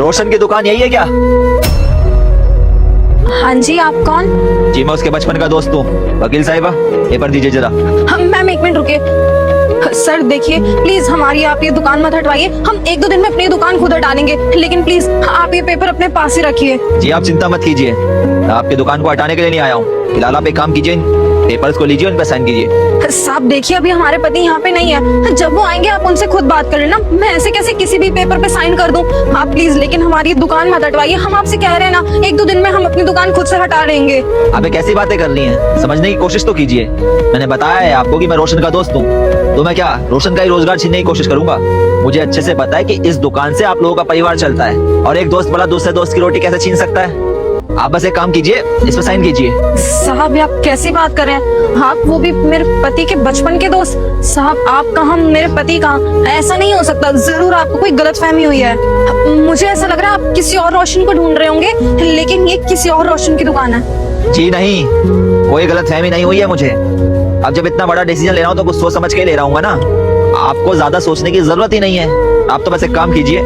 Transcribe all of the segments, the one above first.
रोशन की दुकान यही है क्या? हाँ जी, आप कौन? जी मैं उसके बचपन का दोस्त हूँ। वकील साहिबा पेपर दीजिए जरा। मैम एक मिनट रुकिए। सर देखिए, प्लीज हमारी आप ये दुकान मत हटवाइए। हम एक दो दिन में अपनी दुकान खुद हटालेंगे, लेकिन प्लीज आप ये पेपर अपने पास ही रखिए। जी आप चिंता मत कीजिए, मैं आपकी दुकान को हटाने के लिए नहीं आया हूँ। फिलहाल आप एक काम कीजिए, पेपर्स को लीजिए, उन पर साइन कीजिए। साहब देखिए, अभी हमारे पति यहाँ पे नहीं है। जब वो आएंगे आप उनसे खुद बात कर लेना। मैं ऐसे कैसे किसी भी पेपर पे साइन कर दूं? आप प्लीज लेकिन हमारी दुकान मत हटवाइए। हम आपसे कह रहे हैं ना, एक दो दिन में हम अपनी दुकान खुद से हटा लेंगे। अबे कैसी बातें कर ली हैं? समझने की कोशिश तो कीजिए। मैंने बताया है आपको कि मैं रोशन का दोस्त हूँ, तो मैं क्या रोशन का ही रोजगार छीनने की कोशिश करूंगा? मुझे अच्छे से पता है कि इस दुकान से आप लोगों का परिवार चलता है, और एक दोस्त वाला दूसरे दोस्त की रोटी कैसे छीन सकता है? आप बस एक काम कीजिए, इस पर साइन कीजिए। साहब आप कैसी बात कर रहे हैं? आप वो भी मेरे पति के बचपन के दोस्त। साहब आप कहाँ, मेरे पति कहाँ? ऐसा नहीं हो सकता। जरूर आपको कोई गलतफहमी हुई है। मुझे ऐसा लग रहा है आप किसी और रोशन को ढूंढ रहे होंगे, लेकिन ये किसी और रोशन की दुकान है। जी नहीं, कोई गलतफहमी नहीं हुई है मुझे। अब जब इतना बड़ा डिसीजन ले रहा हूँ तो कुछ सोच समझ के ले रहा हूँ ना। आपको ज्यादा सोचने की जरूरत ही नहीं है। आप तो बस एक काम कीजिए,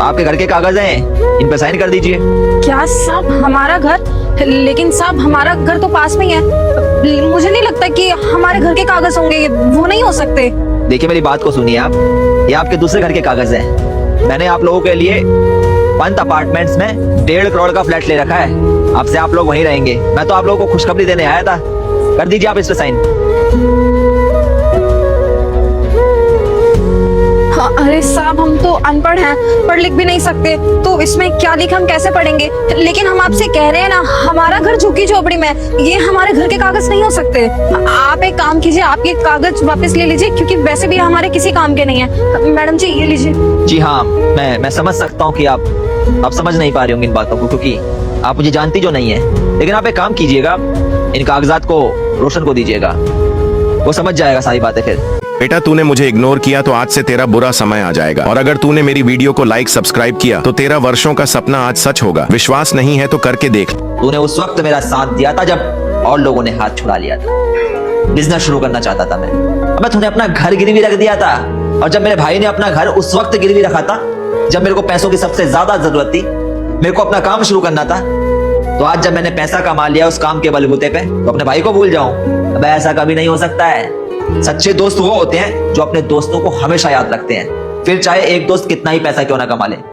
आपके घर के कागज हैं, इन पे साइन कर दीजिए। क्या साहब हमारा घर? लेकिन साहब हमारा घर तो पास में ही है। मुझे नहीं लगता कि हमारे घर के कागज होंगे, वो नहीं हो सकते। देखिए मेरी बात को सुनिए आप, ये आपके दूसरे घर के कागज हैं। मैंने आप लोगों के लिए पंत अपार्टमेंट्स में 1.5 करोड़ का फ्लैट ले रखा है। अब से आप लोग वहीं रहेंगे। मैं तो आप लोगों को खुशखबरी देने आया था। कर दीजिए आप इस पे साइन। अरे साहब हम तो अनपढ़ हैं, पढ़ लिख भी नहीं सकते, तो इसमें क्या लिखा हम कैसे पढ़ेंगे? लेकिन हम आपसे कह रहे हैं ना, हमारा घर झुग्गी झोपड़ी में, ये हमारे घर के कागज नहीं हो सकते। आप एक काम कीजिए, आप ये कागज वापस ले लीजिए, क्योंकि वैसे भी हमारे किसी काम के नहीं है। मैडम जी ये लीजिए। जी हाँ, मैं समझ सकता हूँ कि आप समझ नहीं पा रही होंगी इन बातों को, क्योंकि आप मुझे जानती जो नहीं है। लेकिन आप एक काम कीजिएगा, इन कागजात को रोशन को दीजिएगा, वो समझ जाएगा सारी बातें। फिर बेटा तूने मुझे इग्नोर किया तो आज से तेरा बुरा समय आ जाएगा, और अगर तूने मेरी वीडियो को लाइक सब्सक्राइब किया तो तेरा वर्षों का सपना आज सच होगा। विश्वास नहीं है तो करके देख। तूने उस वक्त मेरा साथ दिया था जब और लोगों ने हाथ छुड़ा लिया था। बिजनेस शुरू करना चाहता था मैं। अब तूने अपना घर गिरवी रख दिया था, और जब मेरे भाई ने अपना घर उस वक्त गिरवी रखा था जब मेरे को पैसों की सबसे ज्यादा जरूरत थी, मेरे को अपना काम शुरू करना था, तो आज जब मैंने पैसा कमा लिया उस काम के बलबूते पे, तो अपने भाई को भूल जाऊं? अब ऐसा कभी नहीं हो सकता है। सच्चे दोस्त वो होते हैं जो अपने दोस्तों को हमेशा याद रखते हैं, फिर चाहे एक दोस्त कितना ही पैसा क्यों ना कमा ले।